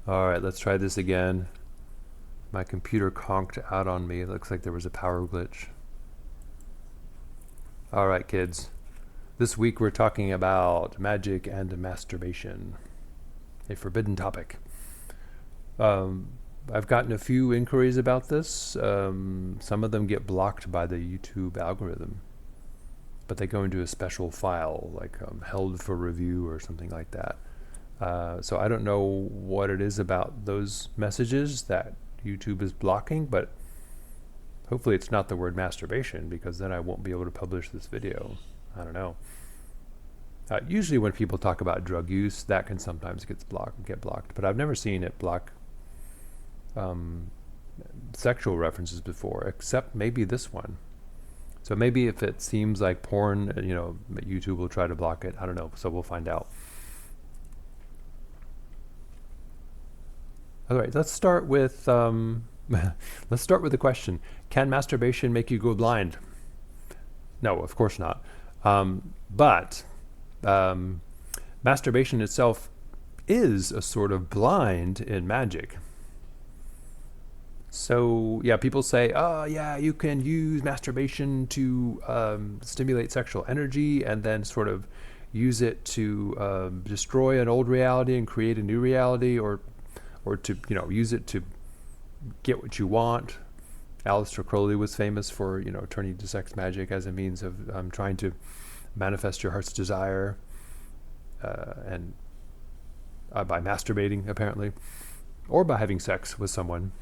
All right, let's try this again. My computer conked out on me. It looks like there was a power glitch. All right, kids. This week we're talking about magic and masturbation, a forbidden topic. I've gotten a few inquiries about this. Some of them get blocked by the YouTube algorithm, but they go into a special file, like held for review or something like that. So I don't know what it is about those messages that YouTube is blocking, but hopefully it's not the word masturbation, because then I won't be able to publish this video. I don't know. Usually when people talk about drug use, that can sometimes get blocked, but I've never seen it block sexual references before, except maybe this one. So maybe if it seems like porn, YouTube will try to block it. I don't know, so we'll find out. All right, let's start with let's start with the question: can masturbation make you go blind? No, of course not. But masturbation itself is a sort of blind in magic. So yeah, people say, oh yeah, you can use masturbation to stimulate sexual energy and then sort of use it to destroy an old reality and create a new reality, or to use it to get what you want. Aleister Crowley was famous for turning to sex magic as a means of trying to manifest your heart's desire, and by masturbating apparently, or by having sex with someone.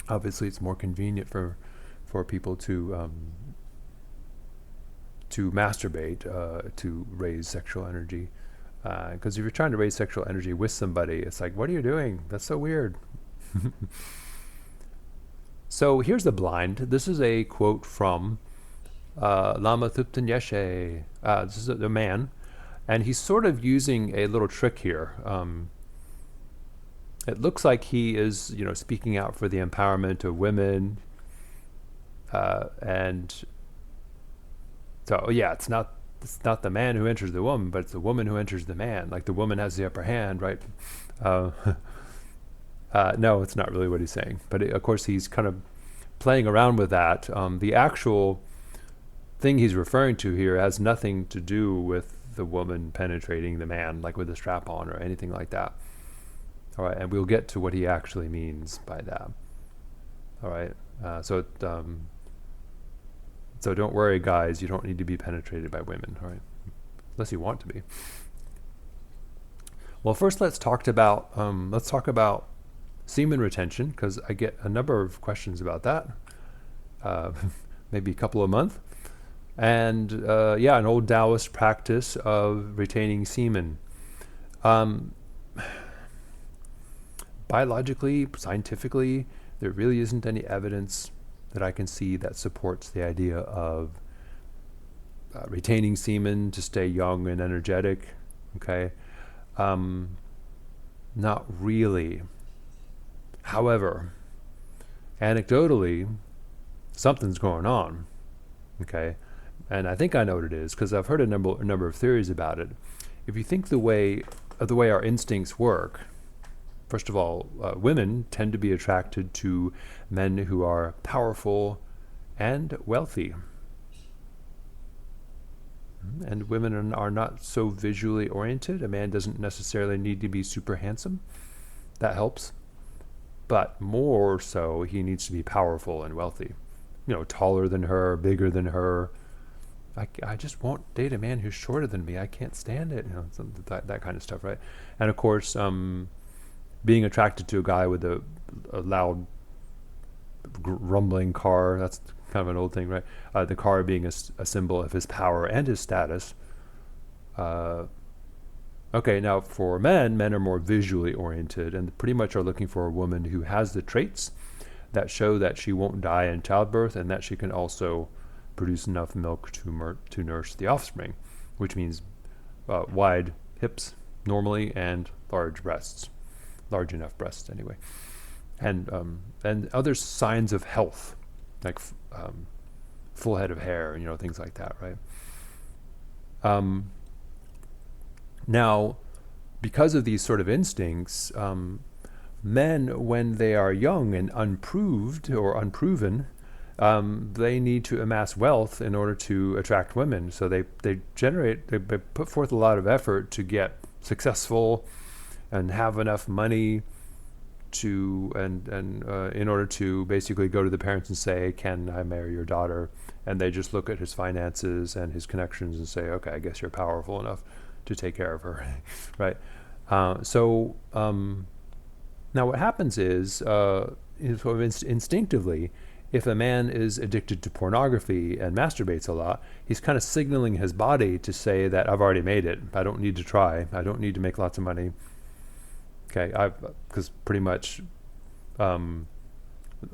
Obviously, it's more convenient for people to masturbate to raise sexual energy. Because if you're trying to raise sexual energy with somebody, it's like, what are you doing? That's so weird. So here's the blind. This is a quote from Lama Thupten Yeshe. This is a man, and he's sort of using a little trick here. It looks like he is, speaking out for the empowerment of women, and so yeah, it's not the man who enters the woman, but it's the woman who enters the man. Like the woman has the upper hand, right? No, it's not really what he's saying. But of course, he's kind of playing around with that. The actual thing he's referring to here has nothing to do with the woman penetrating the man, like with a strap on or anything like that. All right, and we'll get to what he actually means by that. All right, so don't worry, guys. You don't need to be penetrated by women, all right? Unless you want to be. Well, first let's talk about semen retention, because I get a number of questions about that. Maybe a couple a month, and an old Taoist practice of retaining semen. Biologically, scientifically, there really isn't any evidence that I can see that supports the idea of retaining semen to stay young and energetic. Okay, not really. However, anecdotally, something's going on. Okay, and I think I know what it is because I've heard a number of theories about it. If you think the way our instincts work, first of all, women tend to be attracted to men who are powerful and wealthy. And women are not so visually oriented. A man doesn't necessarily need to be super handsome. That helps. But more so, he needs to be powerful and wealthy. Taller than her, bigger than her. I just won't date a man who's shorter than me. I can't stand it. That kind of stuff, right? And of course, being attracted to a guy with a loud rumbling car, that's kind of an old thing, right? The car being a symbol of his power and his status. Okay, now for men are more visually oriented and pretty much are looking for a woman who has the traits that show that she won't die in childbirth and that she can also produce enough milk to nurse the offspring, which means wide hips normally and large breasts. Large enough breasts anyway, and other signs of health, like full head of hair, things like that, right? Now, because of these sort of instincts, men, when they are young and unproved or unproven, they need to amass wealth in order to attract women. So they put forth a lot of effort to get successful and have enough money to in order to basically go to the parents and say, can I marry your daughter? And they just look at his finances and his connections and say, okay, I guess you're powerful enough to take care of her. Right? Now what happens is sort of instinctively, if a man is addicted to pornography and masturbates a lot, he's kind of signaling his body to say that I've already made it. I don't need to try. I don't need to make lots of money. Okay, because pretty much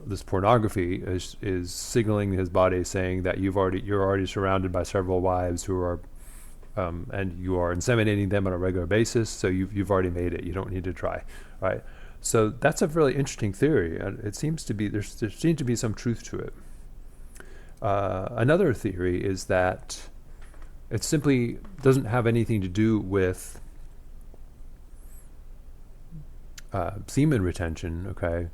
this pornography is signaling his body, saying that you're already surrounded by several wives who are, and you are inseminating them on a regular basis. So you've already made it. You don't need to try, right? So that's a really interesting theory. It seems to be there seems to be some truth to it. Another theory is that it simply doesn't have anything to do with semen retention. Okay,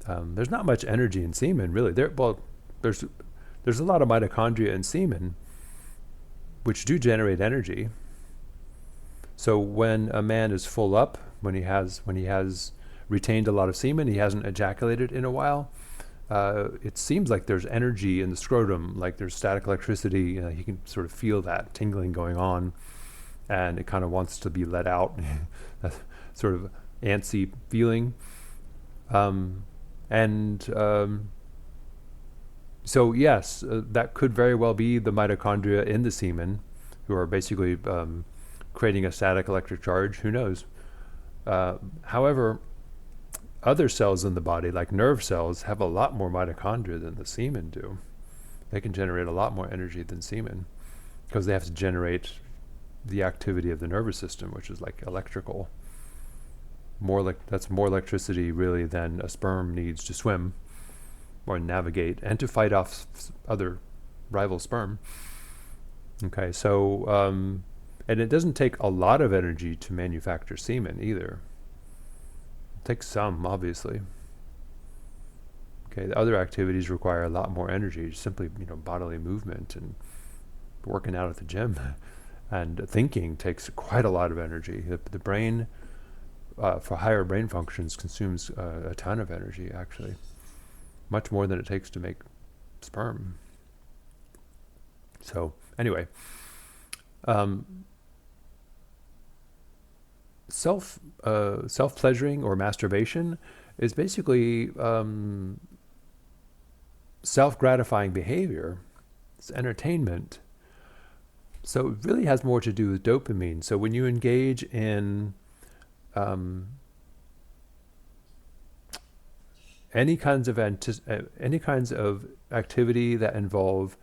there's not much energy in semen, really. There's a lot of mitochondria in semen, which do generate energy. So when a man is full up, when he has retained a lot of semen, he hasn't ejaculated in a while, it seems like there's energy in the scrotum, like there's static electricity. He can sort of feel that tingling going on, and it kind of wants to be let out. That sort of antsy feeling. So yes, that could very well be the mitochondria in the semen who are basically creating a static electric charge. Who knows? However, other cells in the body, like nerve cells, have a lot more mitochondria than the semen do. They can generate a lot more energy than semen because they have to generate the activity of the nervous system, which is like electrical. That's more electricity really than a sperm needs to swim or navigate and to fight off other rival sperm. Okay, so and it doesn't take a lot of energy to manufacture semen either. It takes some, obviously. Okay, the other activities require a lot more energy, simply bodily movement and working out at the gym, and thinking takes quite a lot of energy. The brain, for higher brain functions, consumes a ton of energy, actually, much more than it takes to make sperm. So anyway, self-pleasuring or masturbation is basically self-gratifying behavior. It's entertainment. So it really has more to do with dopamine. So when you engage in any kinds of activity that involve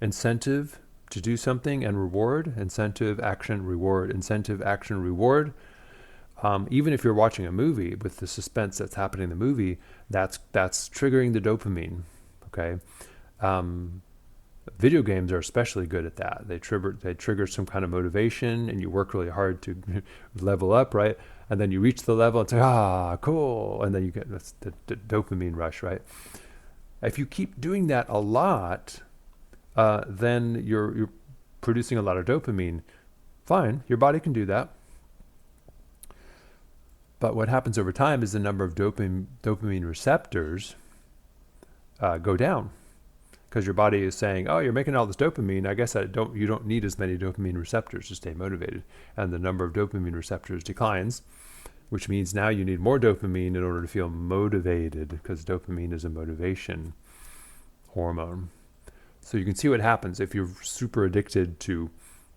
incentive to do something and reward, incentive, action, reward, even if you're watching a movie with the suspense that's happening in the movie, that's triggering the dopamine. Okay. Video games are especially good at that. They trigger some kind of motivation, and you work really hard to level up, right? And then you reach the level and say, cool, and then you get the dopamine rush, right? If you keep doing that a lot, then you're producing a lot of dopamine. Fine, your body can do that. But what happens over time is the number of dopamine receptors go down. Because your body is saying, oh, you're making all this dopamine. I guess you don't need as many dopamine receptors to stay motivated. And the number of dopamine receptors declines, which means now you need more dopamine in order to feel motivated, because dopamine is a motivation hormone. So you can see what happens if you're super addicted to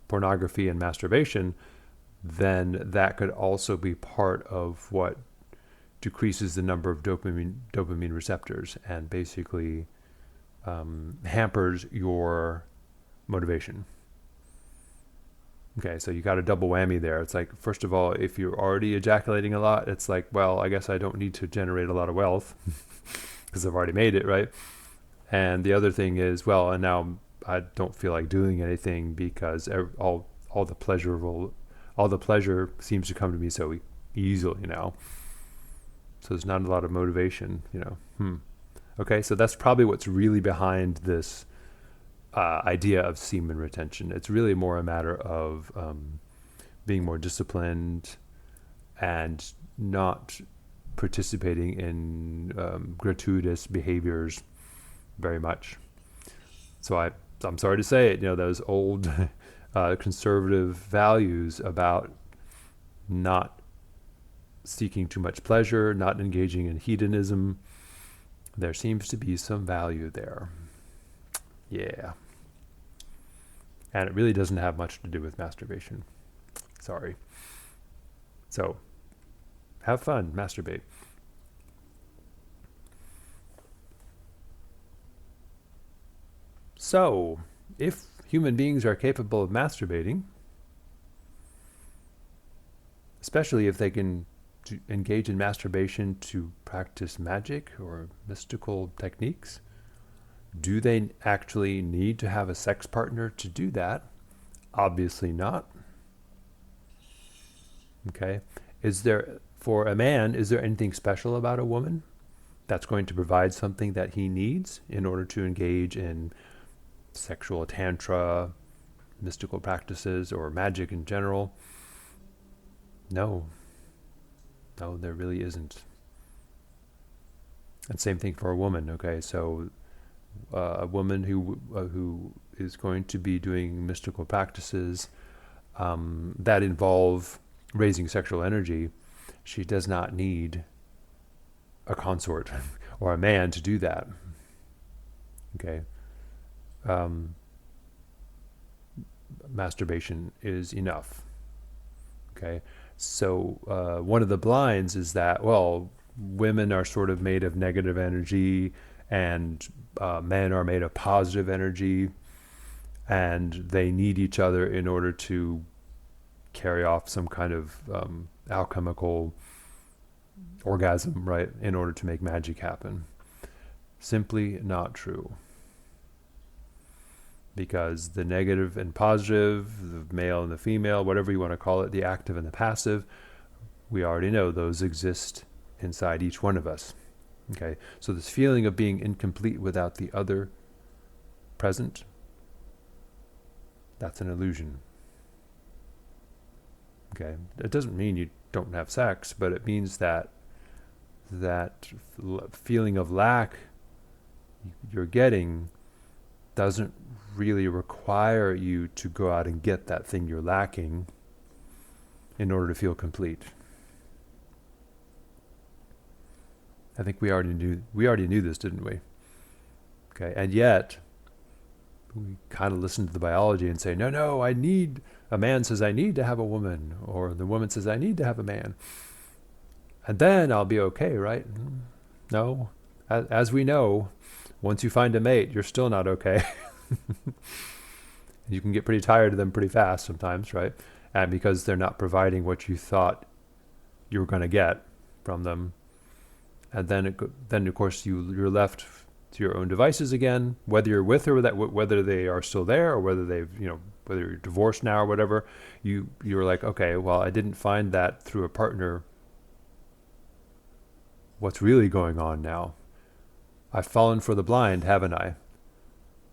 pornography and masturbation. Then that could also be part of what decreases the number of dopamine receptors and basically hampers your motivation. Okay, so you got a double whammy there. It's like, first of all, if you're already ejaculating a lot, it's like, well, I guess I don't need to generate a lot of wealth because I've already made it, right? And the other thing is, well, and now I don't feel like doing anything because all all the pleasure seems to come to me so easily now. So there's not a lot of motivation, Okay, so that's probably what's really behind this idea of semen retention. It's really more a matter of being more disciplined and not participating in gratuitous behaviors very much. So I'm sorry to say it, those old conservative values about not seeking too much pleasure, not engaging in hedonism, there seems to be some value there. Yeah. And it really doesn't have much to do with masturbation. Sorry. So, have fun, masturbate. So, if human beings are capable of masturbating, especially if they can engage in masturbation to practice magic or mystical techniques, do they actually need to have a sex partner to do that? Obviously not. Okay. For a man, is there anything special about a woman that's going to provide something that he needs in order to engage in sexual tantra, mystical practices, or magic in general? No, there really isn't. And same thing for a woman. Okay, so a woman who is going to be doing mystical practices that involve raising sexual energy, she does not need a consort or a man to do that. Okay. Masturbation is enough. Okay. So one of the blinds is that, well, women are sort of made of negative energy and men are made of positive energy, and they need each other in order to carry off some kind of alchemical orgasm, right, in order to make magic happen. Simply not true. Because the negative and positive, the male and the female, whatever you want to call it, the active and the passive, we already know those exist inside each one of us. Okay, so this feeling of being incomplete without the other present, that's an illusion. Okay, it doesn't mean you don't have sex, but it means that feeling of lack you're getting doesn't really require you to go out and get that thing you're lacking in order to feel complete. I think we already knew this, didn't we? Okay, and yet we kind of listen to the biology and say, no, a man says I need to have a woman, or the woman says I need to have a man, and then I'll be okay, right? No, as we know, once you find a mate, you're still not okay. You can get pretty tired of them pretty fast sometimes, right? And because they're not providing what you thought you were going to get from them, and then of course you're left to your own devices again, whether you're with or whether they are still there, or whether whether you're divorced now or whatever. You're like, okay, well, I didn't find that through a partner. What's really going on now? I've fallen for the blind, haven't I?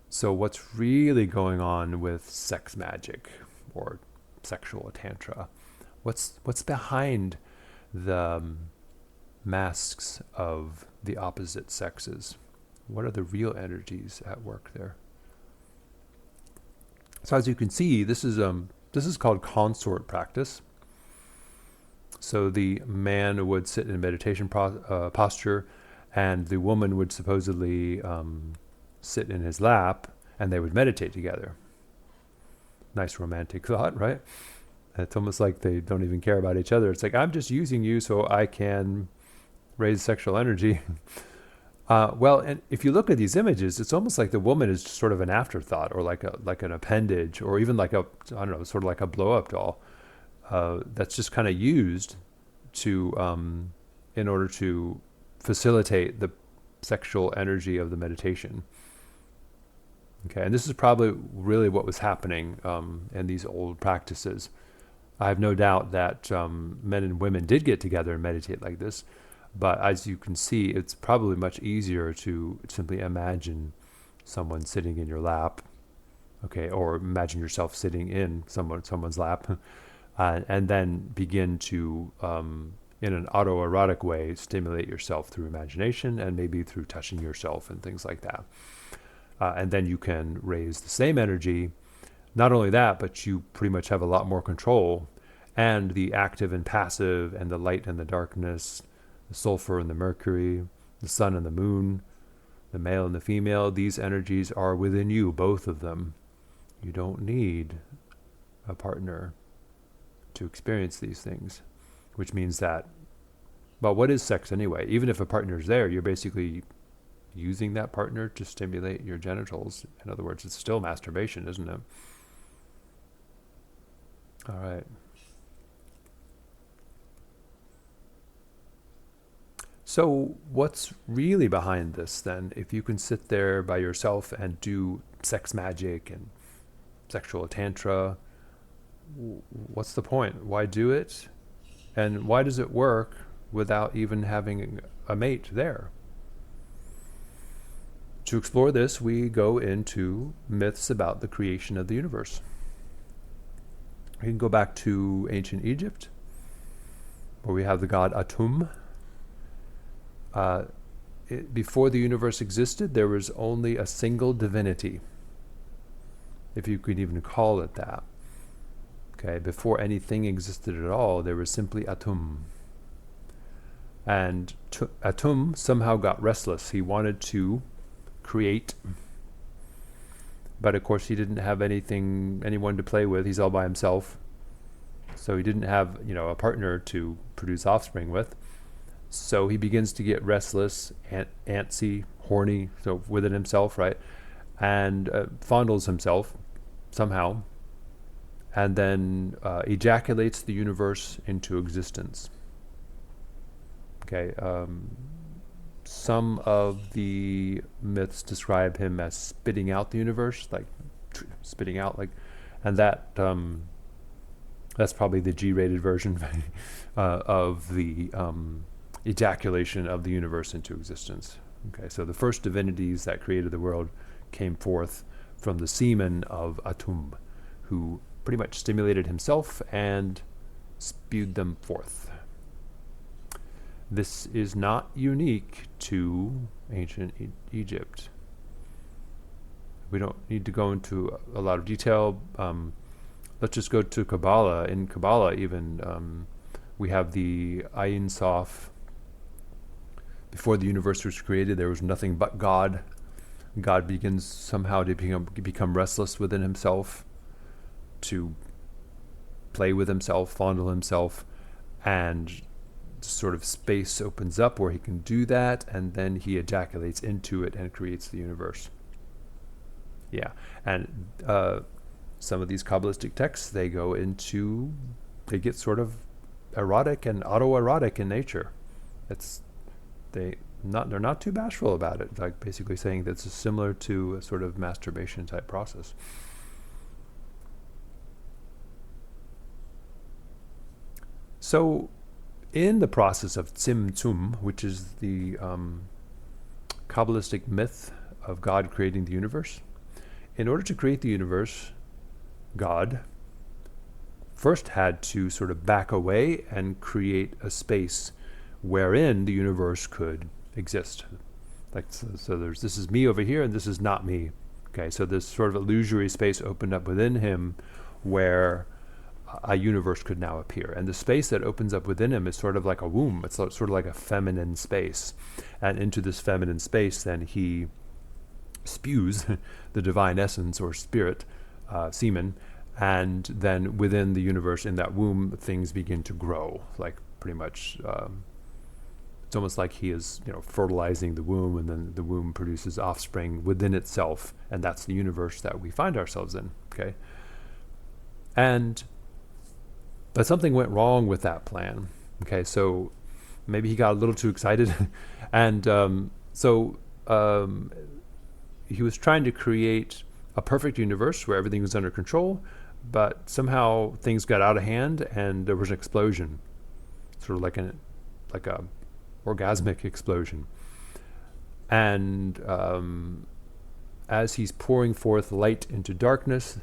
So what's really going on with sex magic or sexual tantra? What's behind the masks of the opposite sexes? What are the real energies at work there? So as you can see, this is called consort practice. So the man would sit in meditation posture, and the woman would supposedly sit in his lap, and they would meditate together. Nice romantic thought, right? It's almost like they don't even care about each other. It's like, I'm just using you so I can raise sexual energy. Well, and if you look at these images, it's almost like the woman is sort of an afterthought, or like an appendage, or even like sort of like a blow-up doll that's just kind of used to in order to facilitate the sexual energy of the meditation. Okay, and this is probably really what was happening in these old practices. I have no doubt that men and women did get together and meditate like this, but as you can see, it's probably much easier to simply imagine someone sitting in your lap, okay, or imagine yourself sitting in someone's lap, and then begin to, in an autoerotic way, stimulate yourself through imagination and maybe through touching yourself and things like that. And then you can raise the same energy. Not only that, but you pretty much have a lot more control. And the active and passive, and the light and the darkness, the sulfur and the mercury, the sun and the moon, the male and the female, these energies are within you, both of them. You don't need a partner to experience these things, which means that, well, what is sex anyway? Even if a partner is there, you're basically using that partner to stimulate your genitals. In other words, it's still masturbation, isn't it? All right. So what's really behind this then? If you can sit there by yourself and do sex magic and sexual tantra, what's the point? Why do it? And why does it work without even having a mate there? To explore this, we go into myths about the creation of the universe. We can go back to ancient Egypt, where we have the god Atum. Before the universe existed, there was only a single divinity, if you could even call it that. Okay, before anything existed at all, there was simply Atum. And Atum somehow got restless. He wanted to create, but of course he didn't have anyone to play with. He's all by himself, so he didn't have a partner to produce offspring with. So he begins to get restless, antsy, horny, so within himself, right, and fondles himself somehow, and then ejaculates the universe into existence. Okay. Some of the myths describe him as spitting out the universe, like spitting out, and that's probably the G-rated version of the ejaculation of the universe into existence. Okay, so the first divinities that created the world came forth from the semen of Atum, who pretty much stimulated himself and spewed them forth. This is not unique to ancient Egypt. We don't need to go into a lot of detail. Let's just go to Kabbalah. In Kabbalah, even, we have the Ein Sof. Before the universe was created, there was nothing but God. God begins somehow to become restless within himself, to play with himself, fondle himself, and sort of space opens up where he can do that, and then he ejaculates into it and creates the universe. Yeah, and some of these Kabbalistic texts, they get sort of erotic and autoerotic in nature. They're not too bashful about it, like basically saying that it's similar to a sort of masturbation type process. So in the process of Tzimtzum, which is the Kabbalistic myth of God creating the universe, in order to create the universe, God first had to sort of back away and create a space wherein the universe could exist. So this is me over here and this is not me. Okay, so this sort of illusory space opened up within him where a universe could now appear. And the space that opens up within him is sort of like a womb. It's sort of like a feminine space. And into this feminine space, then he spews the divine essence or spirit, semen, and then within the universe, in that womb, things begin to grow. Like pretty much, it's almost like he is, fertilizing the womb, and then the womb produces offspring within itself, and that's the universe that we find ourselves in. Okay, but something went wrong with that plan. Okay, so maybe he got a little too excited, and so he was trying to create a perfect universe where everything was under control, but somehow things got out of hand and there was an explosion, sort of like a orgasmic explosion. And as he's pouring forth light into darkness,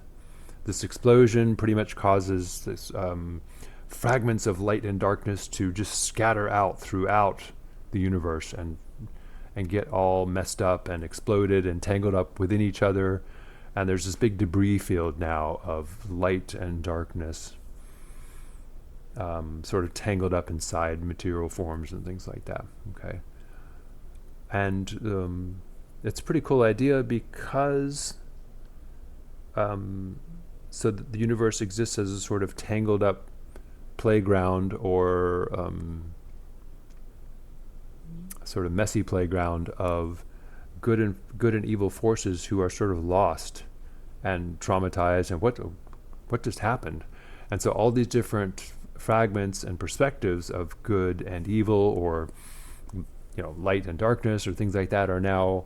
this explosion pretty much causes this fragments of light and darkness to just scatter out throughout the universe and get all messed up and exploded and tangled up within each other. And there's this big debris field now of light and darkness, sort of tangled up inside material forms and things like that. Okay, and it's a pretty cool idea because so that the universe exists as a sort of tangled up playground, or sort of messy playground of good and evil forces who are sort of lost and traumatized, and what just happened. And so all these different fragments and perspectives of good and evil, or light and darkness, or things like that, are now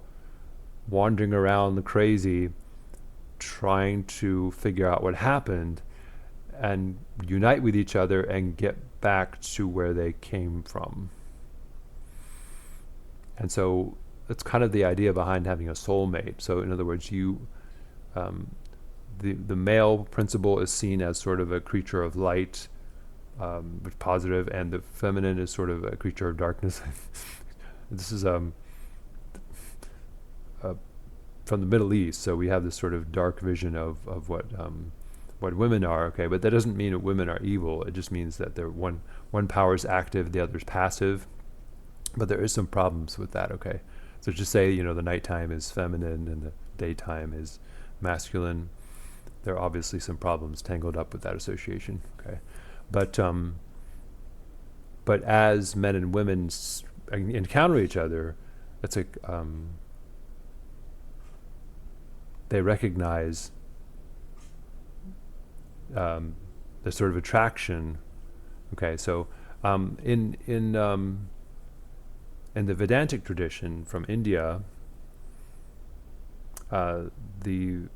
wandering around the crazy, trying to figure out what happened and unite with each other and get back to where they came from. And so that's kind of the idea behind having a soulmate. So in other words, the male principle is seen as sort of a creature of light, which positive, and the feminine is sort of a creature of darkness. This is from the Middle East, so we have this sort of dark vision of what women are. Okay, but that doesn't mean that women are evil. It just means that they're one power is active, the other is passive. But there is some problems with that. Okay, so just say the nighttime is feminine and the daytime is masculine. There are obviously some problems tangled up with that association. Okay, but as men and women encounter each other, it's like they recognize the sort of attraction. Okay, so in the Vedantic tradition from India, the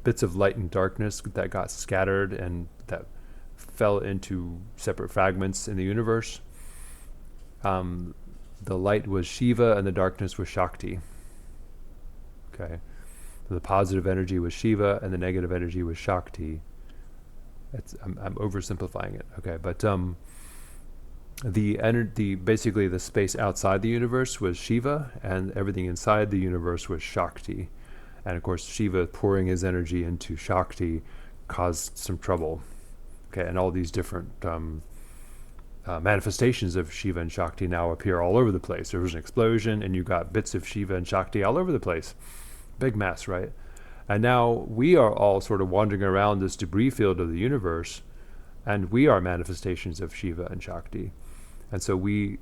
bits of light and darkness that got scattered and that fell into separate fragments in the universe, the light was Shiva and the darkness was Shakti. Okay, so the positive energy was Shiva and the negative energy was Shakti. I'm oversimplifying it. Okay, but basically the space outside the universe was Shiva, and everything inside the universe was Shakti. And of course, Shiva pouring his energy into Shakti caused some trouble. Okay, and all these different manifestations of Shiva and Shakti now appear all over the place. There was an explosion, and you got bits of Shiva and Shakti all over the place. Big mess, right? And now we are all sort of wandering around this debris field of the universe, and we are manifestations of Shiva and Shakti. And so we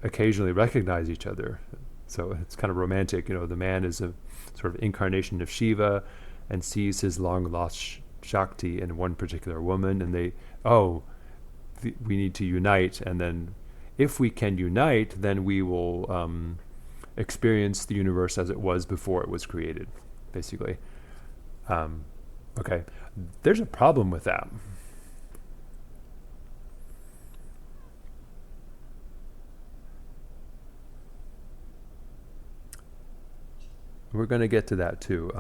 occasionally recognize each other. So it's kind of romantic. The man is a sort of incarnation of Shiva and sees his long-lost Shakti in one particular woman, and we need to unite. And then if we can unite, then we will experience the universe as it was before it was created, basically. Okay, there's a problem with that. We're going to get to that too.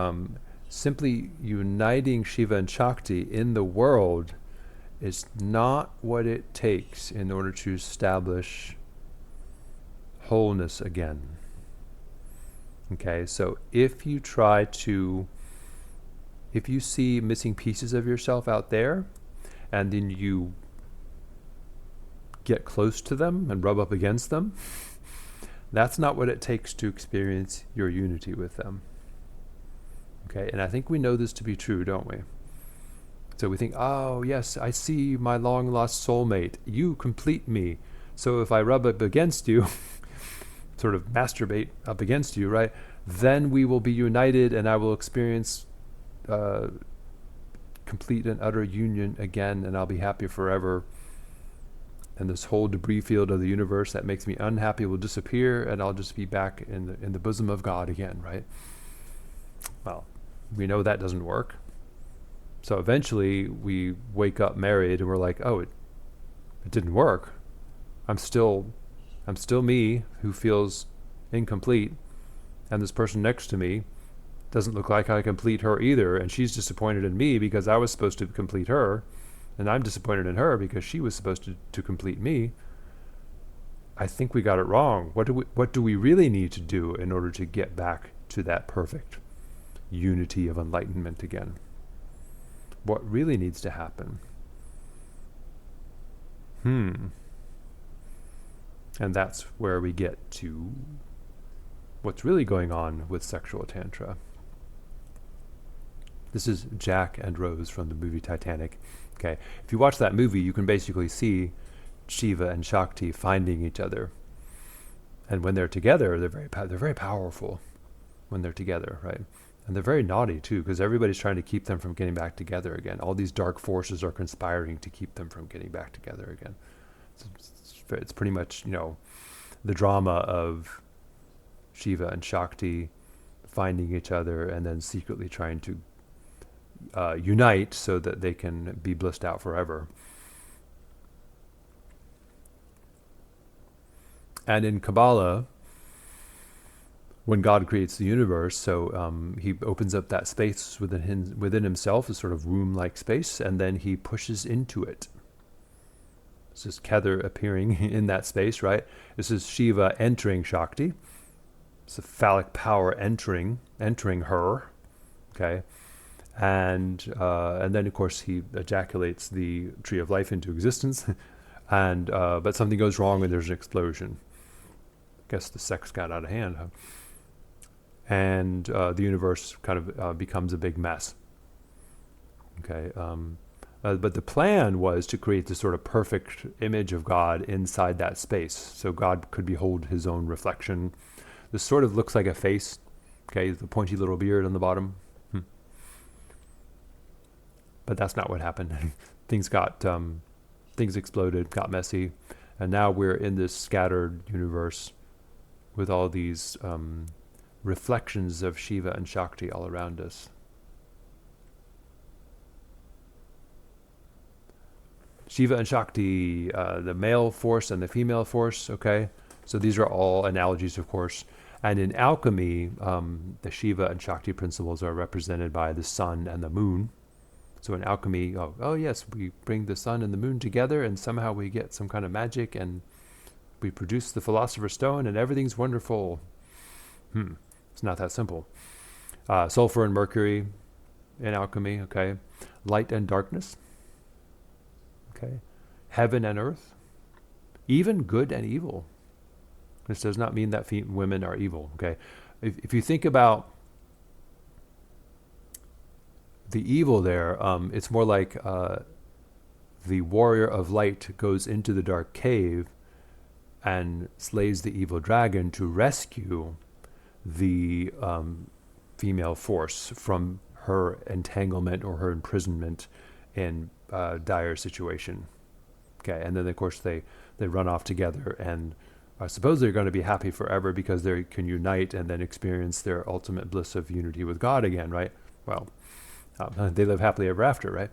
Simply uniting Shiva and Shakti in the world is not what it takes in order to establish wholeness again. Okay, so if you see missing pieces of yourself out there, and then you get close to them and rub up against them, that's not what it takes to experience your unity with them. Okay, and I think we know this to be true, don't we? So we think, oh yes, I see my long lost soulmate. You complete me. So if I rub up against you, sort of masturbate up against you, right? Then we will be united, and I will experience complete and utter union again, and I'll be happy forever. And this whole debris field of the universe that makes me unhappy will disappear, and I'll just be back in the bosom of God again, right? Well, We know that doesn't work. So eventually we wake up married and we're like, oh, it didn't work. I'm still me who feels incomplete, and this person next to me doesn't look like I complete her either, and she's disappointed in me because I was supposed to complete her, and I'm disappointed in her because she was supposed to complete me. I think we got it wrong. What do we really need to do in order to get back to that perfect unity of enlightenment again? What really needs to happen? And that's where we get to what's really going on with sexual tantra. This is Jack and Rose from the movie Titanic. Okay, if you watch that movie, you can basically see Shiva and Shakti finding each other, and when they're together, they're very powerful. When they're together, right? And they're very naughty too, because everybody's trying to keep them from getting back together again. All these dark forces are conspiring to keep them from getting back together again. It's pretty much, the drama of Shiva and Shakti finding each other and then secretly trying to unite so that they can be blissed out forever. And in Kabbalah, when God creates the universe, so he opens up that space within himself, a sort of womb-like space, and then he pushes into it. This is Kether appearing in that space, right? This is Shiva entering Shakti. It's a phallic power entering her, okay? And then, of course, he ejaculates the tree of life into existence, and but something goes wrong and there's an explosion. I guess the sex got out of hand, huh? And the universe kind of becomes a big mess. Okay, but the plan was to create this sort of perfect image of God inside that space, so God could behold his own reflection. This sort of looks like a face, okay, the pointy little beard on the bottom. But that's not what happened. Things exploded, got messy, and now we're in this scattered universe with all these reflections of Shiva and Shakti all around us. Shiva and Shakti, the male force and the female force, okay? So these are all analogies, of course. And in alchemy, the Shiva and Shakti principles are represented by the sun and the moon. So in alchemy, oh yes, we bring the sun and the moon together and somehow we get some kind of magic and we produce the Philosopher's Stone and everything's wonderful. It's not that simple. Sulfur and mercury in alchemy, okay? Light and darkness, okay? Heaven and earth, even good and evil. This does not mean that women are evil, okay? If you think about the evil there, it's more like the warrior of light goes into the dark cave and slays the evil dragon to rescue the female force from her entanglement or her imprisonment in a dire situation. Okay, and then of course they run off together and are supposedly going to be happy forever because they can unite and then experience their ultimate bliss of unity with God again, right? Well, they live happily ever after, right?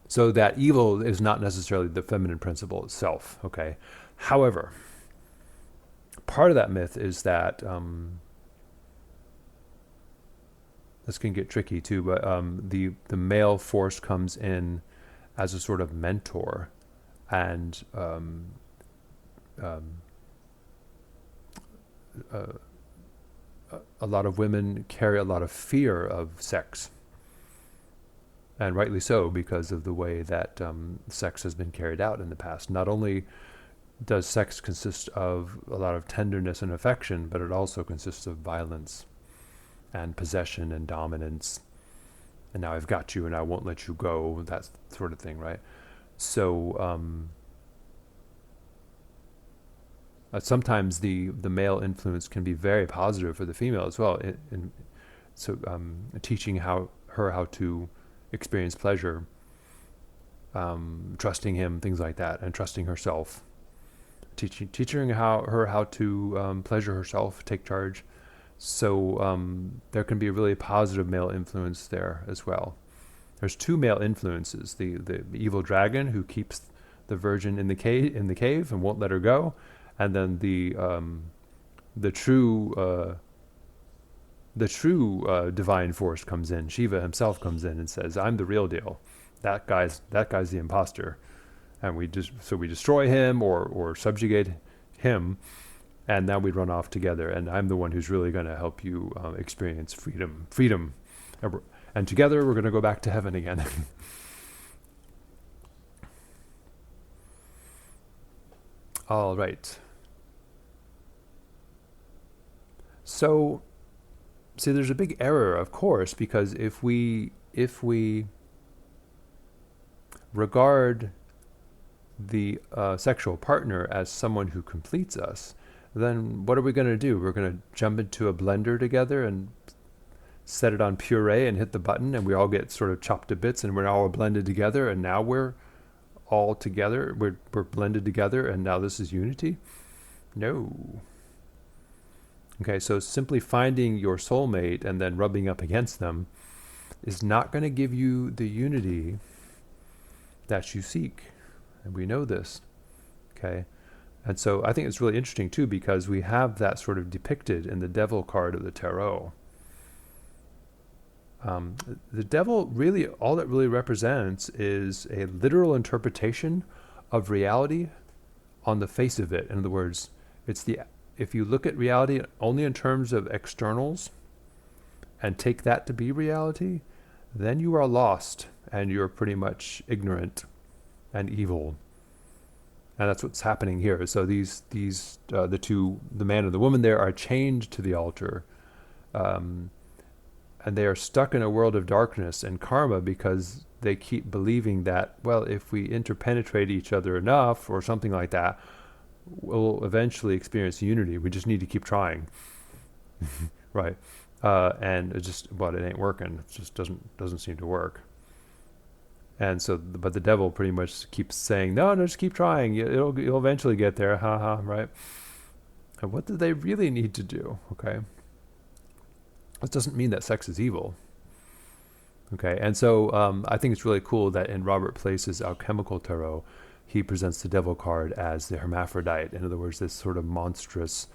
So that evil is not necessarily the feminine principle itself, okay? However, part of that myth is that, this can get tricky too, but the male force comes in as a sort of mentor, and a lot of women carry a lot of fear of sex, and rightly so, because of the way that sex has been carried out in the past. Not only does sex consist of a lot of tenderness and affection, but it also consists of violence and possession and dominance. And now I've got you and I won't let you go, that sort of thing, right? So sometimes the male influence can be very positive for the female as well. Teaching her how to experience pleasure, trusting him, things like that, and trusting herself. Teaching her how to pleasure herself, take charge, So there can be a really positive male influence there as well. There's two male influences: the evil dragon who keeps the virgin in the cave and won't let her go, and then the true divine force comes in. Shiva himself comes in and says, "I'm the real deal. That guy's the imposter," and we destroy him or subjugate him, and now we run off together. And I'm the one who's really going to help you experience freedom, and together we're going to go back to heaven again. All right. So, see, there's a big error, of course, because if we regard the sexual partner as someone who completes us, then what are we going to do? We're going to jump into a blender together and set it on puree and hit the button, and we all get sort of chopped to bits, and we're all blended together, and now we're all together. We're blended together, and now this is unity? No. Okay, so simply finding your soulmate and then rubbing up against them is not going to give you the unity that you seek. And we know this. Okay? And so I think it's really interesting too, because we have that sort of depicted in the devil card of the tarot. The devil really, all that really represents is a literal interpretation of reality on the face of it. In other words, if you look at reality only in terms of externals and take that to be reality, then you are lost and you're pretty much ignorant and evil. And that's what's happening here. So the man and the woman there are chained to the altar. And they are stuck in a world of darkness and karma because they keep believing that, well, if we interpenetrate each other enough or something like that, we'll eventually experience unity. We just need to keep trying. Right. And it ain't working. It just doesn't seem to work. And so, but the devil pretty much keeps saying, no, just keep trying. You'll eventually get there. Right? And what do they really need to do? Okay. This doesn't mean that sex is evil. Okay. And so I think it's really cool that in Robert Place's Alchemical Tarot, he presents the devil card as the hermaphrodite. In other words, this sort of monstrous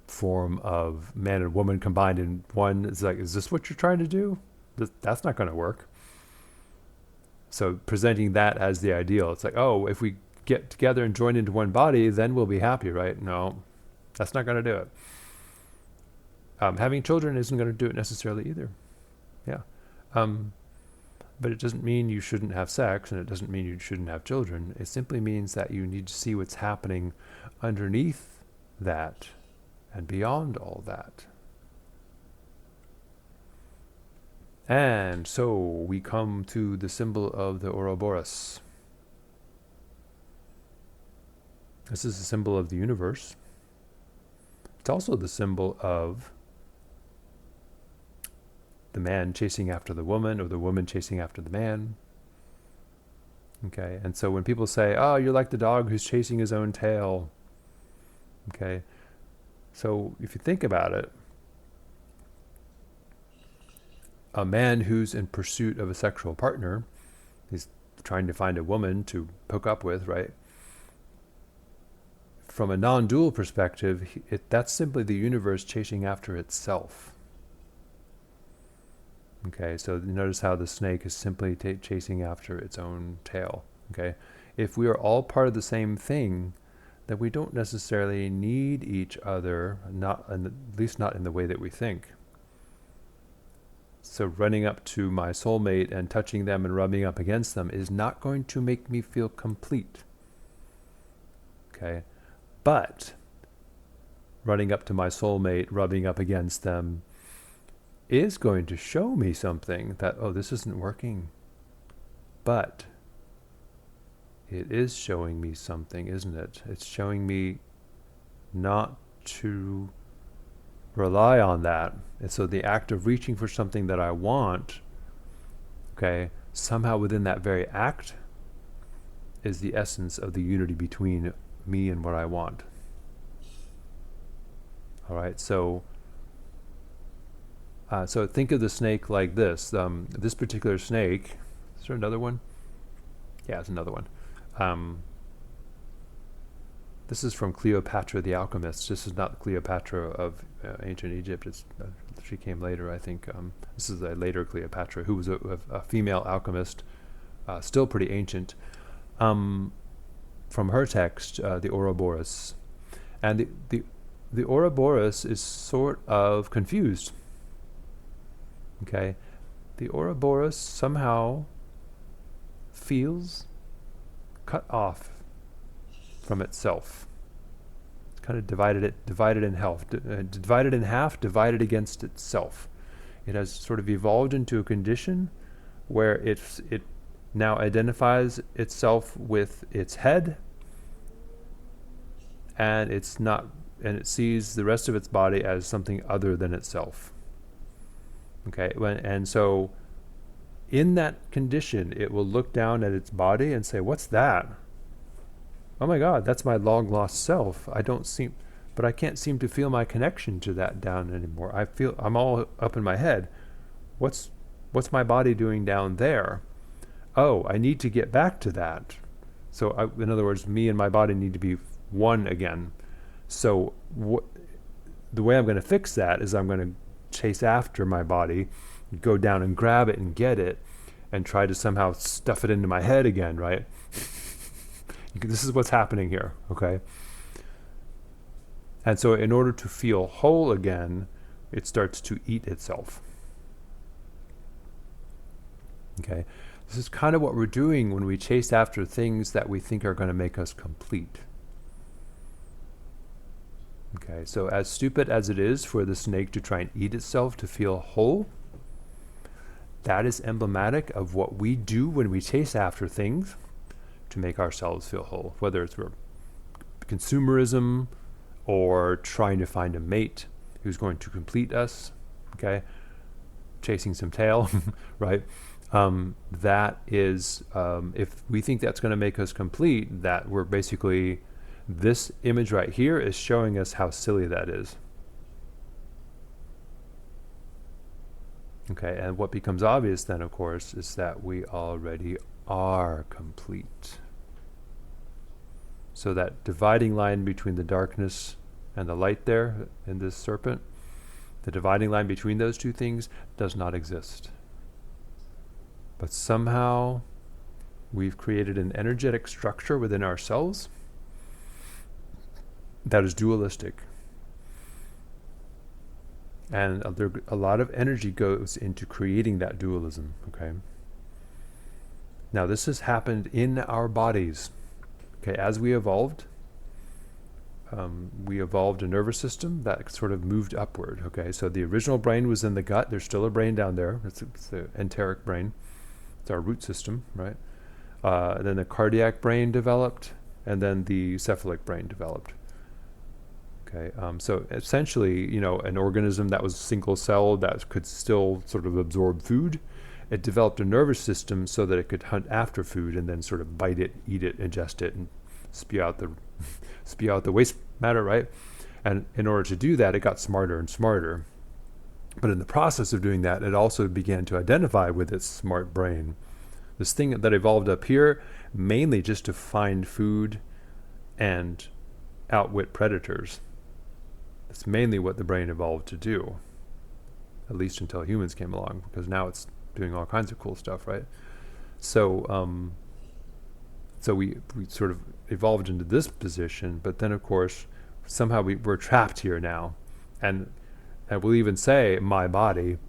form of man and woman combined in one. It's like, is this what you're trying to do? That's not going to work. So presenting that as the ideal, it's like, oh, if we get together and join into one body, then we'll be happy, right? No, that's not going to do it. Having children isn't going to do it necessarily either. Yeah. But it doesn't mean you shouldn't have sex, and it doesn't mean you shouldn't have children. It simply means that you need to see what's happening underneath that and beyond all that. And so we come to the symbol of the Ouroboros. This is a symbol of the universe. It's also the symbol of the man chasing after the woman, or the woman chasing after the man. Okay, and so when people say, oh, you're like the dog who's chasing his own tail. Okay, so if you think about it, a man who's in pursuit of a sexual partner, he's trying to find a woman to hook up with, right? From a non-dual perspective, that's simply the universe chasing after itself. Okay, so notice how the snake is simply chasing after its own tail. Okay, if we are all part of the same thing, then we don't necessarily need each other, at least not in the way that we think. So running up to my soulmate and touching them and rubbing up against them is not going to make me feel complete. Okay, but running up to my soulmate, rubbing up against them, is going to show me something that, oh, this isn't working. But it is showing me something, isn't it? It's showing me not to rely on that. And so the act of reaching for something that I want, okay, somehow within that very act is the essence of the unity between me and what I want. All right, so So think of the snake like this. This particular snake, is there another one? Yeah, it's another one. This is from Cleopatra the Alchemist. This is not Cleopatra of ancient Egypt. She came later, I think. This is a later Cleopatra who was a female alchemist, still pretty ancient. From her text, the Ouroboros. And the Ouroboros is sort of confused. Okay? The Ouroboros somehow feels cut off from itself. It's kind of divided in half, divided against itself. It has sort of evolved into a condition where it now identifies itself with its head, and it sees the rest of its body as something other than itself. Okay, and so in that condition, it will look down at its body and say, "What's that? Oh my God, that's my long lost self. But I can't seem to feel my connection to that down anymore. I'm all up in my head. What's my body doing down there? Oh, I need to get back to that. So in other words, me and my body need to be one again. So the way I'm going to fix that is I'm going to chase after my body, go down and grab it and get it, and try to somehow stuff it into my head again, right? This is what's happening here, okay? And so in order to feel whole again, it starts to eat itself. Okay? This is kind of what we're doing when we chase after things that we think are going to make us complete. Okay, so as stupid as it is for the snake to try and eat itself to feel whole, that is emblematic of what we do when we chase after things to make ourselves feel whole, whether it's for consumerism or trying to find a mate who's going to complete us, okay? Chasing some tail, right? That is, if we think that's going to make us complete, that we're basically, this image right here is showing us how silly that is. Okay, and what becomes obvious then, of course, is that we already are complete. So that dividing line between the darkness and the light there in this serpent, the dividing line between those two things does not exist. But somehow we've created an energetic structure within ourselves that is dualistic. And a lot of energy goes into creating that dualism, okay? Now this has happened in our bodies. Okay, as we evolved a nervous system that sort of moved upward, okay? So the original brain was in the gut. There's still a brain down there. It's the enteric brain. It's our root system, right? Then the cardiac brain developed, and then the cephalic brain developed. Okay, so essentially, an organism that was single-celled, that could still sort of absorb food, it developed a nervous system so that it could hunt after food and then sort of bite it, eat it, ingest it, and spew out the waste matter, right? And in order to do that, it got smarter and smarter. But in the process of doing that, it also began to identify with its smart brain. This thing that evolved up here, mainly just to find food and outwit predators. That's mainly what the brain evolved to do, at least until humans came along, because now it's doing all kinds of cool stuff, right? So we sort of evolved into this position, but then of course somehow we're trapped here now, and we'll even say my body.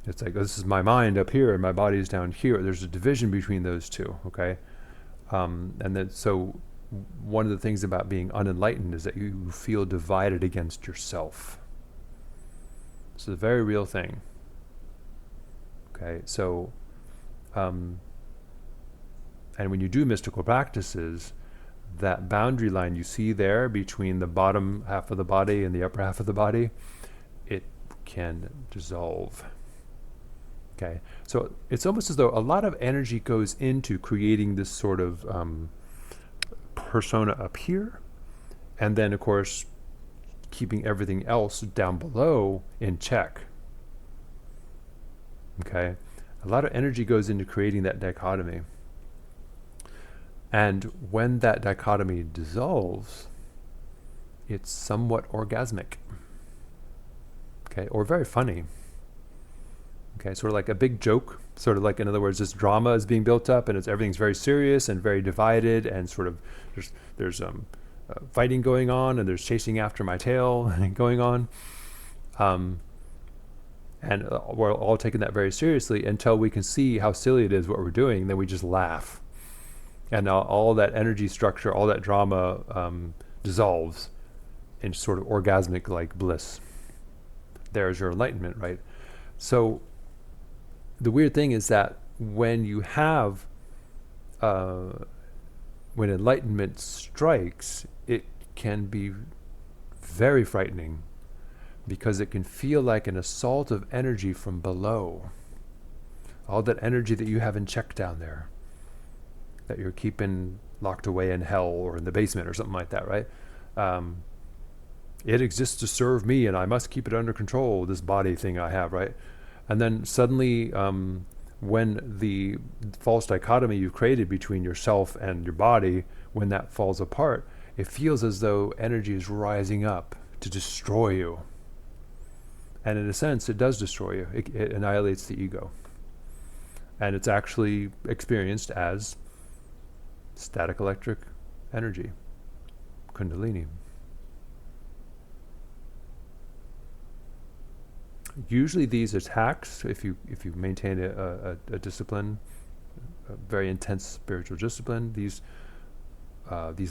It's like, this is my mind up here and my body's down here. There's a division between those two, okay? And then so one of the things about being unenlightened is that you feel divided against yourself. It's a very real thing. Okay, so, and when you do mystical practices, that boundary line you see there between the bottom half of the body and the upper half of the body, it can dissolve. Okay, so it's almost as though a lot of energy goes into creating this sort of persona up here, and then of course keeping everything else down below in check. Okay, a lot of energy goes into creating that dichotomy. And when that dichotomy dissolves, it's somewhat orgasmic. Okay, or very funny. Okay, sort of like a big joke. Sort of like, in other words, this drama is being built up, and everything's very serious and very divided, and sort of there's fighting going on, and there's chasing after my tail going on, and we're all taking that very seriously until we can see how silly it is what we're doing. Then we just laugh, and all that energy structure, all that drama dissolves in sort of orgasmic like bliss. There's your enlightenment, right? So the weird thing is that when you have, when enlightenment strikes, it can be very frightening because it can feel like an assault of energy from below. All that energy that you have in check down there, that you're keeping locked away in hell or in the basement or something like that, right? It exists to serve me, and I must keep it under control, this body thing I have, right? And then suddenly, when the false dichotomy you've created between yourself and your body, when that falls apart, it feels as though energy is rising up to destroy you. And in a sense, it does destroy you. It annihilates the ego. And it's actually experienced as static electric energy, Kundalini. Usually these attacks, if you maintain a discipline, a very intense spiritual discipline, these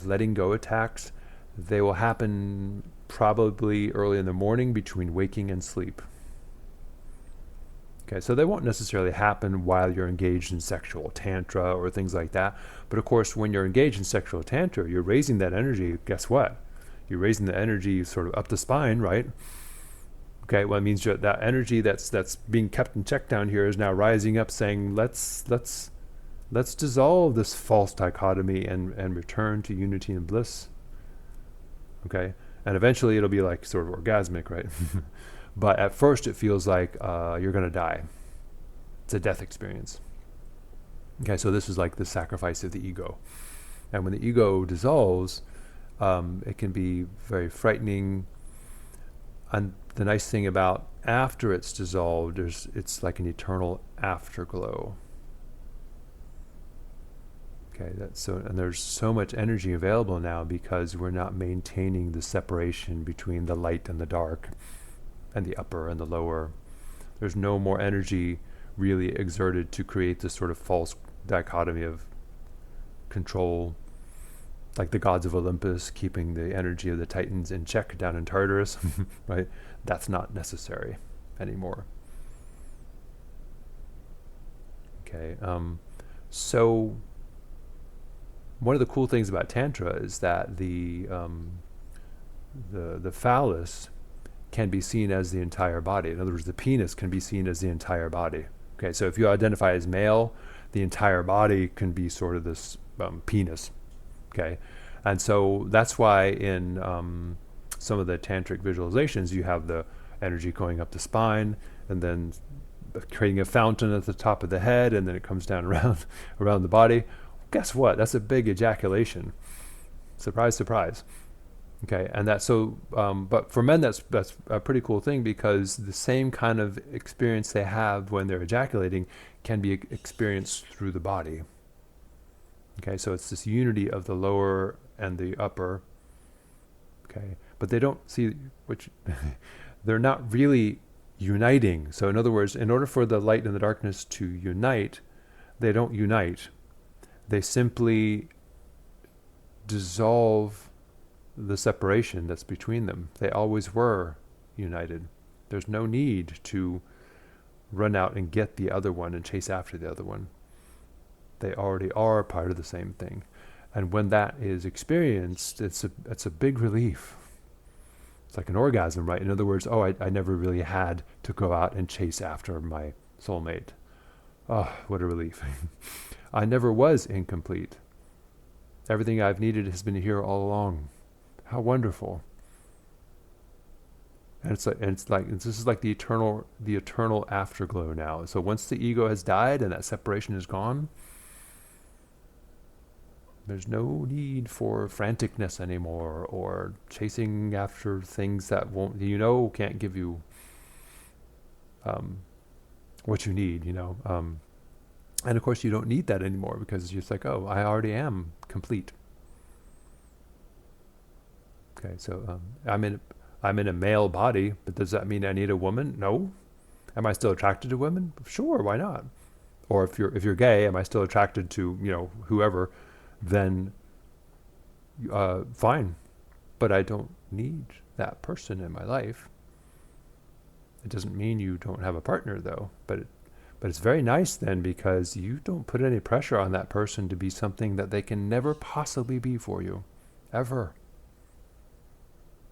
letting go attacks, they will happen probably early in the morning between waking and sleep. Okay, so they won't necessarily happen while you're engaged in sexual tantra or things like that. But of course, when you're engaged in sexual tantra, you're raising that energy. Guess what? You're raising the energy sort of up the spine, right? Okay, well, it means that energy that's being kept in check down here is now rising up, saying, let's dissolve this false dichotomy and return to unity and bliss. Okay, and eventually it'll be like sort of orgasmic, right? But at first it feels like you're going to die. It's a death experience. Okay, so this is like the sacrifice of the ego. And when the ego dissolves, it can be very frightening. And the nice thing about after it's dissolved, it's like an eternal afterglow. Okay, and there's so much energy available now because we're not maintaining the separation between the light and the dark, and the upper and the lower. There's no more energy really exerted to create this sort of false dichotomy of control, like the gods of Olympus keeping the energy of the Titans in check down in Tartarus, right? That's not necessary anymore. Okay, so one of the cool things about Tantra is that the phallus can be seen as the entire body. In other words, the penis can be seen as the entire body. Okay, so if you identify as male, the entire body can be sort of this penis. Okay, and so that's why in some of the tantric visualizations you have the energy going up the spine and then creating a fountain at the top of the head, and then it comes down around the body. Guess what? That's a big ejaculation. Surprise, surprise. Okay, and that's so. But for men, that's a pretty cool thing because the same kind of experience they have when they're ejaculating can be experienced through the body. Okay, so it's this unity of the lower and the upper. Okay, but they don't see which they're not really uniting. So in other words, in order for the light and the darkness to unite, they don't unite. They simply dissolve the separation that's between them. They always were united. There's no need to run out and get the other one and chase after the other one. They already are part of the same thing. And when that is experienced, it's a big relief. It's like an orgasm, right? In other words, I never really had to go out and chase after my soulmate. Oh, what a relief. I never was incomplete. Everything I've needed has been here all along. How wonderful. And this is like the eternal afterglow now. So once the ego has died and that separation is gone, there's no need for franticness anymore, or chasing after things that can't give you what you need, and of course you don't need that anymore, because you're just like, oh, I already am complete. Okay, so I'm in a male body, but does that mean I need a woman? No. Am I still attracted to women? Sure, why not? Or if you're gay, am I still attracted to whoever? Then fine, but I don't need that person in my life. It doesn't mean you don't have a partner, though, but it's very nice then, because you don't put any pressure on that person to be something that they can never possibly be for you, ever.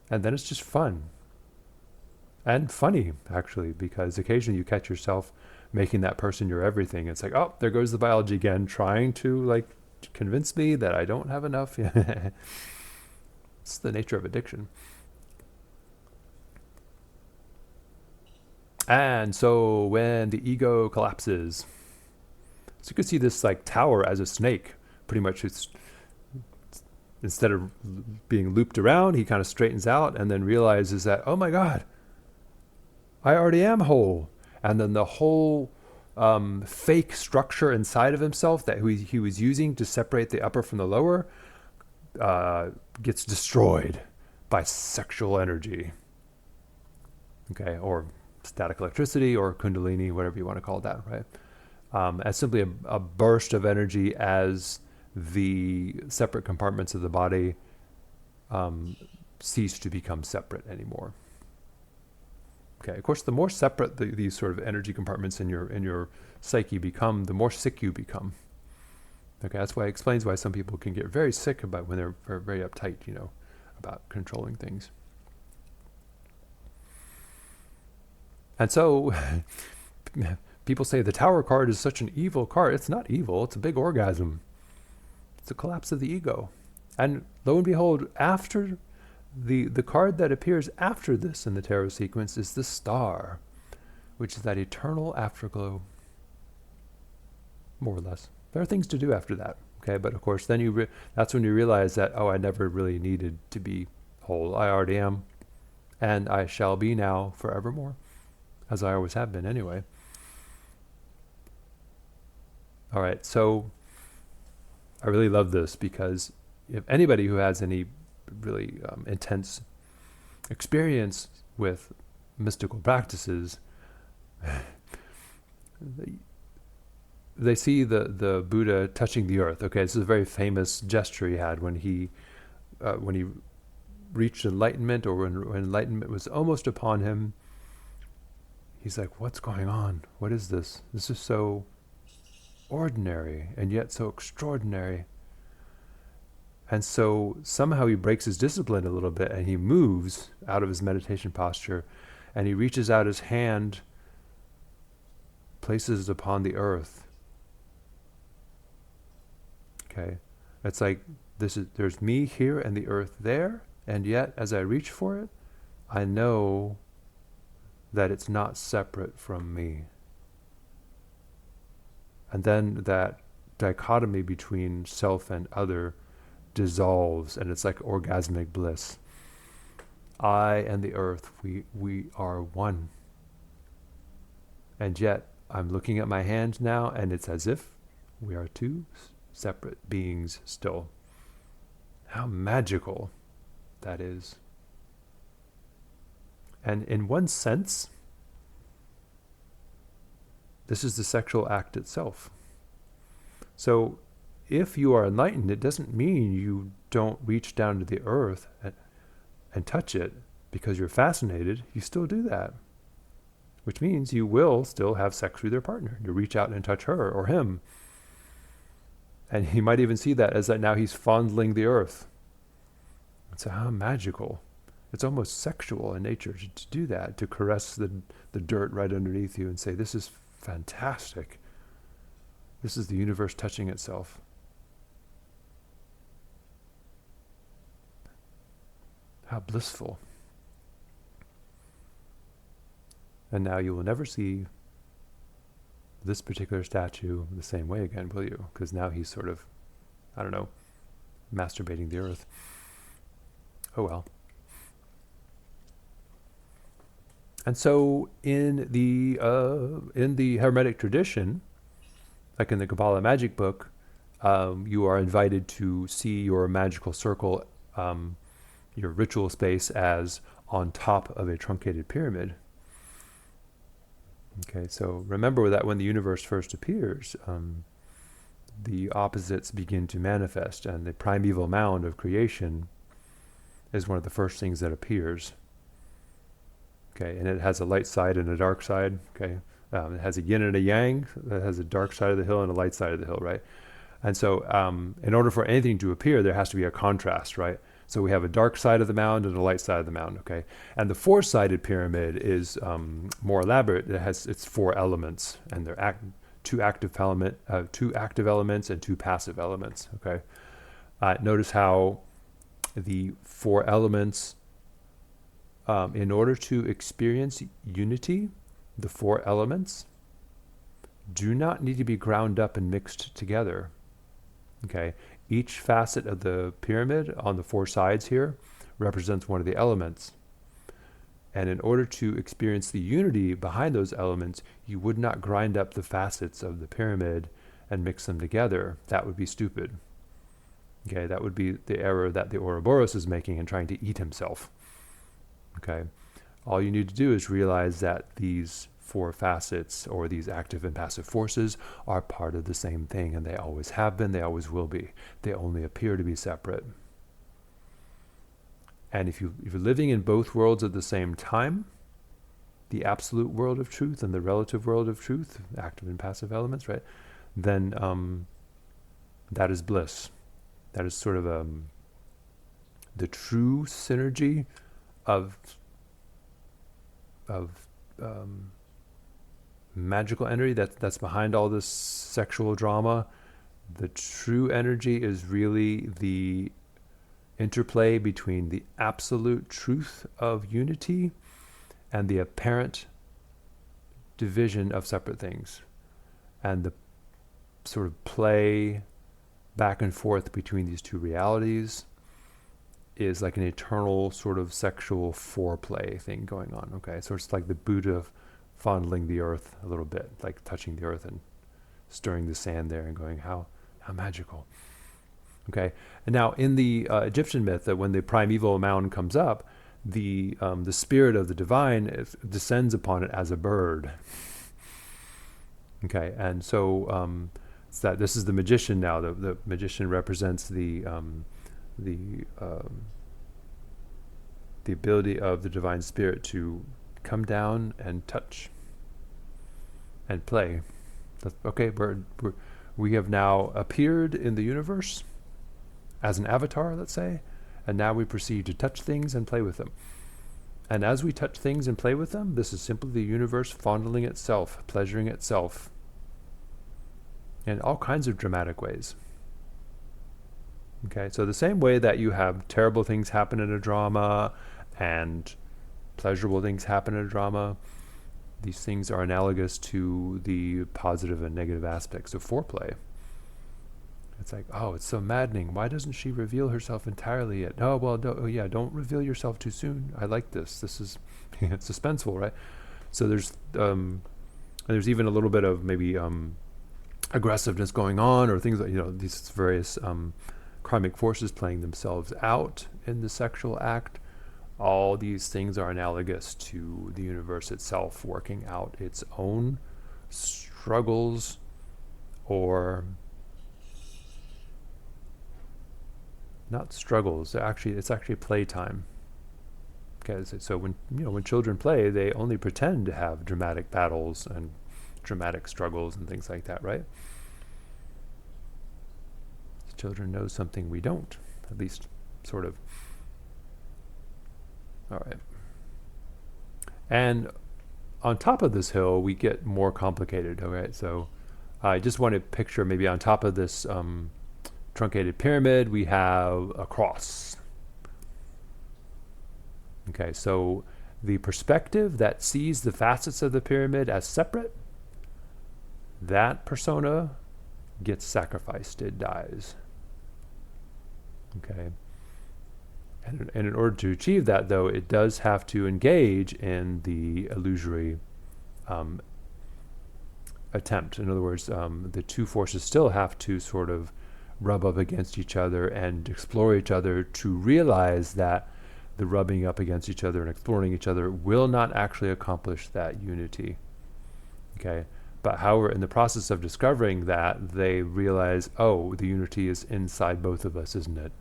And then it's just fun. And funny, actually, because occasionally you catch yourself making that person your everything. It's like, oh, there goes the biology again, trying to convince me that I don't have enough. It's the nature of addiction. And so when the ego collapses, so you can see this tower as a snake. Pretty much instead of being looped around, he kind of straightens out and then realizes that, oh my God, I already am whole. And then the whole fake structure inside of himself that he was using to separate the upper from the lower gets destroyed by sexual energy. Okay, or static electricity, or Kundalini, whatever you want to call that, right? As simply a burst of energy as the separate compartments of the body cease to become separate anymore. Okay, of course, the more separate these sort of energy compartments in your psyche become, the more sick you become. Okay, that's why it explains why some people can get very sick about when they're very uptight, about controlling things. And so people say the Tower card is such an evil card. It's not evil. It's a big orgasm. It's a collapse of the ego. And lo and behold, after the card that appears after this in the tarot sequence is the Star, which is that eternal afterglow, more or less. There are things to do after that, okay? But of course, then that's when you realize that, oh, I never really needed to be whole. I already am, and I shall be now forevermore, as I always have been anyway. All right, so I really love this, because if anybody who has any really intense experience with mystical practices, they see the Buddha touching the earth. Okay, this is a very famous gesture he had when he reached enlightenment, or when enlightenment was almost upon him. He's like, what's going on? What is this? This is so ordinary and yet so extraordinary. And so somehow he breaks his discipline a little bit, and he moves out of his meditation posture, and he reaches out his hand, places it upon the earth. Okay, it's like there's me here and the earth there, and yet as I reach for it, I know that it's not separate from me. And then that dichotomy between self and other dissolves, and it's like orgasmic bliss. I and the earth, we are one. And yet I'm looking at my hand now, and it's as if we are two separate beings still. How magical that is. And in one sense, this is the sexual act itself. So if you are enlightened, it doesn't mean you don't reach down to the earth and touch it because you're fascinated. You still do that, which means you will still have sex with your partner. You reach out and touch her or him. And he might even see that as that now he's fondling the earth. And so how magical. It's almost sexual in nature to do that, to caress the dirt right underneath you and say, this is fantastic. This is the universe touching itself. How blissful. And now you will never see this particular statue the same way again, will you? Because now he's sort of, I don't know, masturbating the earth. Oh well. And so in the Hermetic tradition, like in the Kabbalah magic book, you are invited to see your magical circle, your ritual space, as on top of a truncated pyramid. Okay, so remember that when the universe first appears, the opposites begin to manifest, and the primeval mound of creation is one of the first things that appears. Okay, and it has a light side and a dark side. Okay, it has a yin and a yang. It has a dark side of the hill and a light side of the hill, right? And so, in order for anything to appear, there has to be a contrast, right? So we have a dark side of the mound and a light side of the mound. Okay, and the four-sided pyramid is more elaborate. It has its four elements, and they're two active elements and two passive elements. Okay, notice how the four elements, in order to experience unity, the four elements do not need to be ground up and mixed together. Okay, each facet of the pyramid on the four sides here represents one of the elements. And in order to experience the unity behind those elements, you would not grind up the facets of the pyramid and mix them together. That would be stupid. Okay, that would be the error that the Ouroboros is making in trying to eat himself. Okay, all you need to do is realize that these four facets, or these active and passive forces, are part of the same thing, and they always have been, they always will be. They only appear to be separate. And if you're living in both worlds at the same time, the absolute world of truth and the relative world of truth, active and passive elements, right? Then that is bliss. That is sort of the true synergy of magical energy that's behind all this sexual drama. The true energy is really the interplay between the absolute truth of unity and the apparent division of separate things, and the sort of play back and forth between these two realities is like an eternal sort of sexual foreplay thing going on. Okay, so it's like the Buddha fondling the earth a little bit, like touching the earth and stirring the sand there and going, how magical. Okay, and now in the Egyptian myth, that when the primeval mound comes up, the spirit of the divine descends upon it as a bird. Okay, and so it's that this is the magician now. The magician represents the ability of the divine spirit to come down and touch and play. Okay, we have now appeared in the universe as an avatar, let's say, and now we proceed to touch things and play with them. And as we touch things and play with them, this is simply the universe fondling itself, pleasuring itself in all kinds of dramatic ways. Okay, so the same way that you have terrible things happen in a drama and pleasurable things happen in a drama, these things are analogous to the positive and negative aspects of foreplay. It's like, oh, it's so maddening. Why doesn't she reveal herself entirely yet? Oh, well, don't reveal yourself too soon. I like this. This is it's suspenseful, right? So there's even a little bit of maybe aggressiveness going on, or things like, these various karmic forces playing themselves out in the sexual act. All these things are analogous to the universe itself working out its own struggles, or not struggles. It's actually playtime. Okay, so when children play, they only pretend to have dramatic battles and dramatic struggles and things like that, right? Children know something we don't, at least sort of. All right. And on top of this hill, we get more complicated. Okay, so I just want to picture maybe on top of this truncated pyramid, we have a cross. Okay, so The perspective that sees the facets of the pyramid as separate, that persona gets sacrificed, it dies. Okay. And in order to achieve that, though, it does have to engage in the illusory attempt. In other words, the two forces still have to sort of rub up against each other and explore each other to realize that the rubbing up against each other and exploring each other will not actually accomplish that unity. Okay? But however, in the process of discovering that, they realize, oh, the unity is inside both of us, isn't it?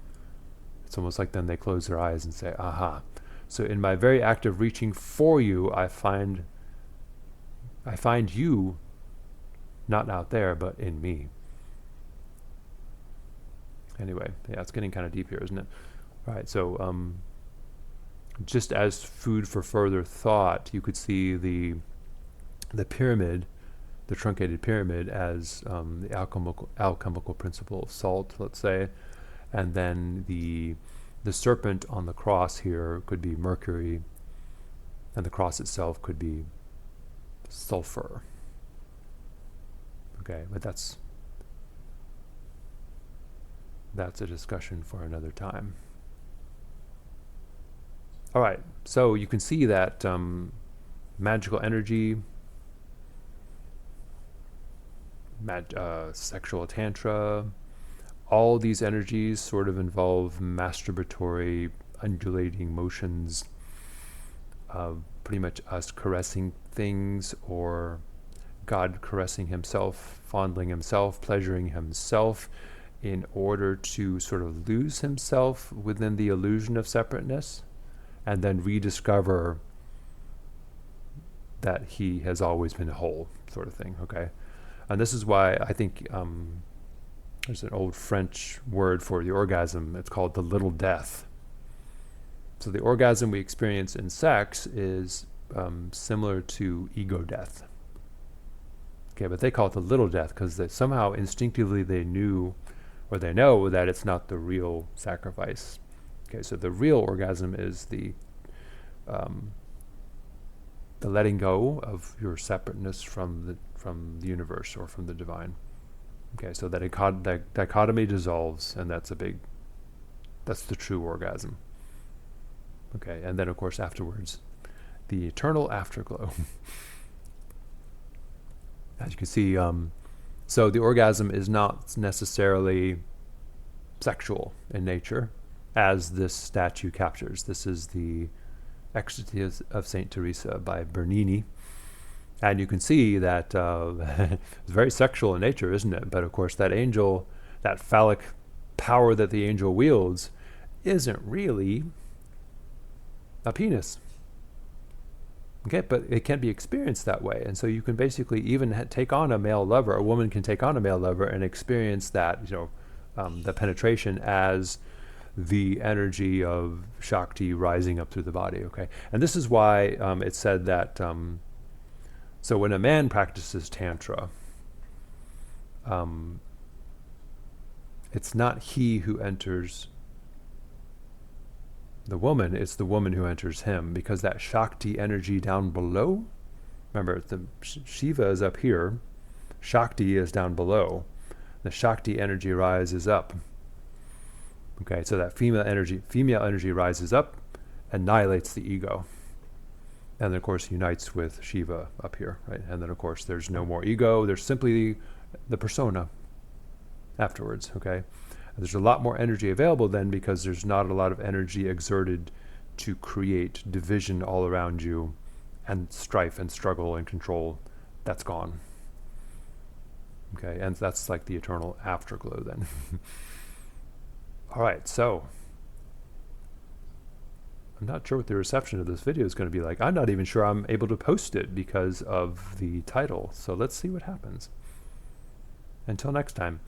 It's almost like then they close their eyes and say, aha. So in my very act of reaching for you, I find you not out there, but in me. Anyway, yeah, it's getting kind of deep here, isn't it? All right, so just as food for further thought, you could see the pyramid, the truncated pyramid, as the alchemical principle of salt, let's say, and then the serpent on the cross here could be mercury, and the cross itself could be sulfur. Okay, but that's a discussion for another time. All right, so you can see that magical energy, sexual tantra, all these energies sort of involve masturbatory, undulating motions, pretty much us caressing things, or God caressing himself, fondling himself, pleasuring himself, in order to sort of lose himself within the illusion of separateness, and then rediscover that he has always been whole, sort of thing, okay? And this is why I think there's an old French word for the orgasm. It's called the little death. So the orgasm we experience in sex is similar to ego death. Okay, but they call it the little death because somehow instinctively they knew, or they know, that it's not the real sacrifice. Okay, so the real orgasm is the letting go of your separateness from the universe or from the divine. Okay, so that dichotomy dissolves, and that's the true orgasm. Okay, and then of course afterwards, the eternal afterglow. As you can see, so the orgasm is not necessarily sexual in nature, as this statue captures. This is the Ecstasy of Saint Teresa by Bernini. And you can see that it's very sexual in nature, isn't it? But of course that angel, that phallic power that the angel wields, isn't really a penis. Okay, but it can be experienced that way. And so you can basically even take on a male lover. A woman can take on a male lover and experience that, the penetration as the energy of Shakti rising up through the body, okay? And this is why it's said that, so when a man practices Tantra, it's not he who enters the woman, it's the woman who enters him, because that Shakti energy down below, remember, Shiva is up here, Shakti is down below. The Shakti energy rises up. Okay, so that female energy rises up, annihilates the ego, and then of course unites with Shiva up here, right? And then of course there's no more ego, there's simply the persona afterwards, okay? And there's a lot more energy available then, because there's not a lot of energy exerted to create division all around you and strife and struggle and control. That's gone. Okay, and that's like the eternal afterglow then. All right, so I'm not sure what the reception of this video is going to be like. I'm not even sure I'm able to post it because of the title. So let's see what happens. Until next time.